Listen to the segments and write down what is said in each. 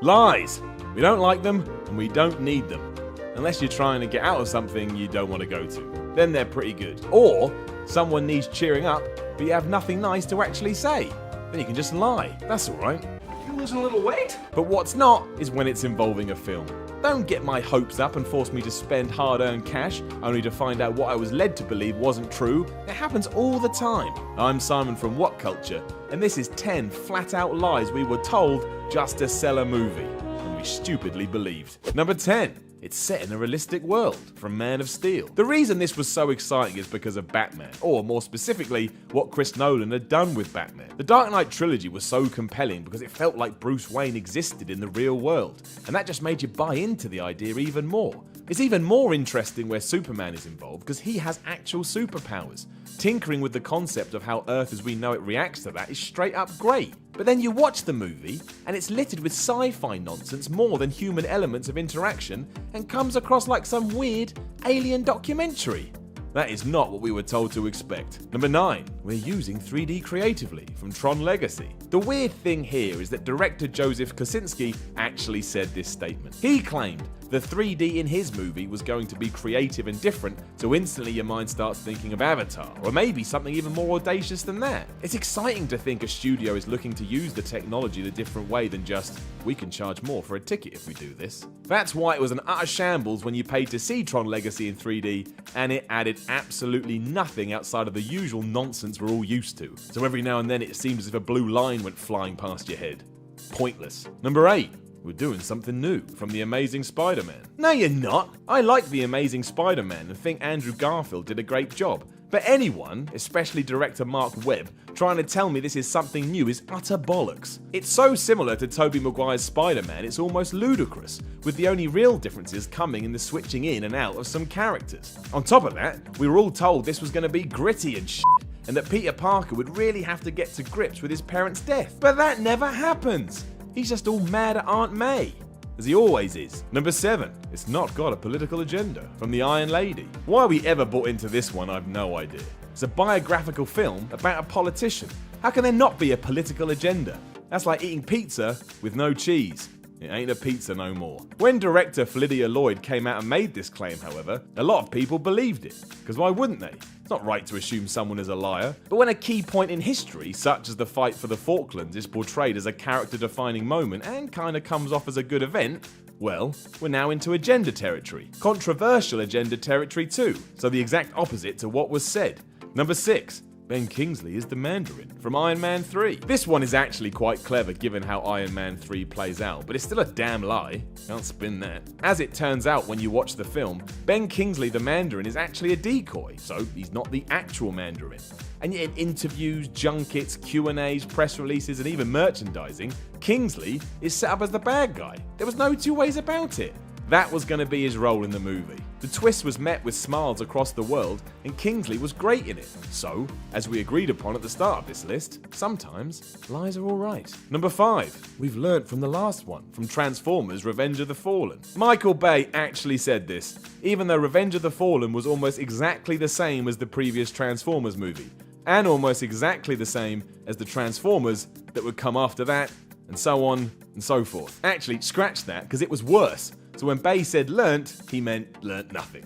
Lies! We don't like them, and we don't need them. Unless you're trying to get out of something you don't want to go to. Then they're pretty good. Or someone needs cheering up, but you have nothing nice to actually say. Then you can just lie. That's alright. You losing a little weight? But what's not is when it's involving a film. Don't get my hopes up and force me to spend hard-earned cash only to find out what I was led to believe wasn't true. It happens all the time. I'm Simon from What Culture, and this is 10 flat-out lies we were told just to sell a movie, and we stupidly believed. Number 10. It's set in a realistic world, from Man of Steel. The reason this was so exciting is because of Batman, or more specifically, what Chris Nolan had done with Batman. The Dark Knight trilogy was so compelling because it felt like Bruce Wayne existed in the real world, and that just made you buy into the idea even more. It's even more interesting where Superman is involved because he has actual superpowers. Tinkering with the concept of how Earth as we know it reacts to that is straight up great. But then you watch the movie, and it's littered with sci-fi nonsense more than human elements of interaction, and comes across like some weird alien documentary. That is not what we were told to expect. Number 9. We're using 3D creatively, from Tron Legacy. The weird thing here is that director Joseph Kosinski actually said this statement. He claimed the 3D in his movie was going to be creative and different, so instantly your mind starts thinking of Avatar, or maybe something even more audacious than that. It's exciting to think a studio is looking to use the technology in a different way than just, we can charge more for a ticket if we do this. That's why it was an utter shambles when you paid to see Tron Legacy in 3D, and it added absolutely nothing outside of the usual nonsense we're all used to. So every now and then it seems as if a blue line went flying past your head. Pointless. Number 8. We're doing something new from The Amazing Spider-Man. No, you're not. I like The Amazing Spider-Man and think Andrew Garfield did a great job. But anyone, especially director Mark Webb, trying to tell me this is something new is utter bollocks. It's so similar to Tobey Maguire's Spider-Man, it's almost ludicrous, with the only real differences coming in the switching in and out of some characters. On top of that, we were all told this was going to be gritty and shit, and that Peter Parker would really have to get to grips with his parents' death. But that never happens. He's just all mad at Aunt May, as he always is. Number 7. It's not got a political agenda, from The Iron Lady. Why we ever bought into this one, I've no idea. It's a biographical film about a politician. How can there not be a political agenda? That's like eating pizza with no cheese. It ain't a pizza no more. When director Lydia Lloyd came out and made this claim, however, a lot of people believed it. Because why wouldn't they? It's not right to assume someone is a liar. But when a key point in history, such as the fight for the Falklands, is portrayed as a character-defining moment and kinda comes off as a good event, well, we're now into agenda territory. Controversial agenda territory too, so the exact opposite to what was said. Number 6. Ben Kingsley is the Mandarin from Iron Man 3. This one is actually quite clever given how Iron Man 3 plays out, but it's still a damn lie. Can't spin that. As it turns out when you watch the film, Ben Kingsley the Mandarin is actually a decoy, so he's not the actual Mandarin. And yet in interviews, junkets, Q&As, press releases, and even merchandising, Kingsley is set up as the bad guy. There was no two ways about it. That was going to be his role in the movie. The twist was met with smiles across the world, and Kingsley was great in it. So, as we agreed upon at the start of this list, sometimes lies are alright. Number 5. We've learnt from the last one, from Transformers Revenge of the Fallen. Michael Bay actually said this, even though Revenge of the Fallen was almost exactly the same as the previous Transformers movie, and almost exactly the same as the Transformers that would come after that, and so on and so forth. Actually, scratch that, because it was worse. So when Bay said learnt, he meant learnt nothing.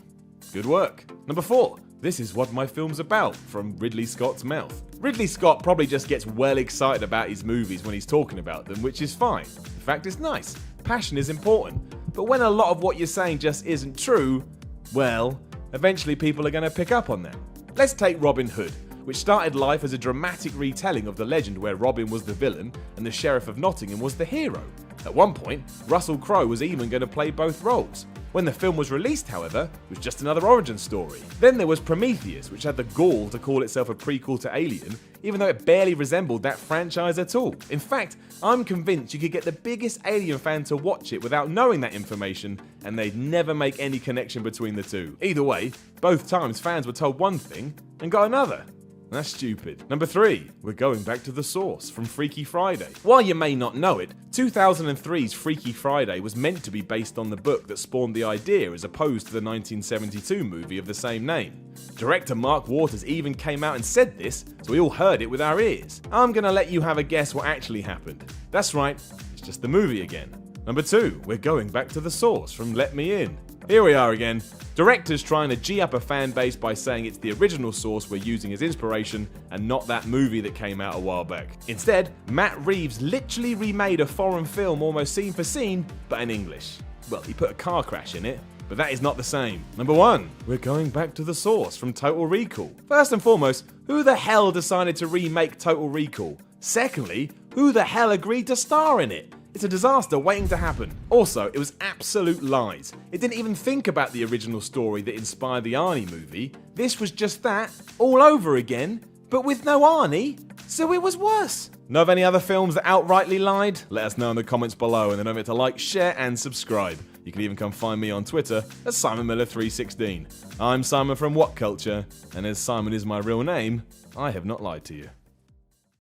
Good work. Number 4. This is what my film's about, from Ridley Scott's mouth. Ridley Scott probably just gets well excited about his movies when he's talking about them, which is fine. In fact, it's nice. Passion is important. But when a lot of what you're saying just isn't true, well, eventually people are going to pick up on that. Let's take Robin Hood, which started life as a dramatic retelling of the legend where Robin was the villain and the Sheriff of Nottingham was the hero. At one point, Russell Crowe was even going to play both roles. When the film was released, however, it was just another origin story. Then there was Prometheus, which had the gall to call itself a prequel to Alien, even though it barely resembled that franchise at all. In fact, I'm convinced you could get the biggest Alien fan to watch it without knowing that information, and they'd never make any connection between the two. Either way, both times fans were told one thing and got another. That's stupid. Number 3. We're going back to the source, from Freaky Friday. While you may not know it, 2003's Freaky Friday was meant to be based on the book that spawned the idea as opposed to the 1972 movie of the same name. Director Mark Waters even came out and said this, so we all heard it with our ears. I'm gonna let you have a guess what actually happened. That's right, it's just the movie again. Number 2, we're going back to the source from Let Me In. Here we are again. Directors trying to G up a fan base by saying it's the original source we're using as inspiration and not that movie that came out a while back. Instead, Matt Reeves literally remade a foreign film almost scene for scene, but in English. Well, he put a car crash in it, but that is not the same. Number 1, we're going back to the source from Total Recall. First and foremost, who the hell decided to remake Total Recall? Secondly, who the hell agreed to star in it? It's a disaster waiting to happen. Also, it was absolute lies. It didn't even think about the original story that inspired the Arnie movie. This was just that, all over again, but with no Arnie, so it was worse. Know of any other films that outrightly lied? Let us know in the comments below, and then don't forget to like, share, and subscribe. You can even come find me on Twitter at SimonMiller316. I'm Simon from What Culture, and as Simon is my real name, I have not lied to you.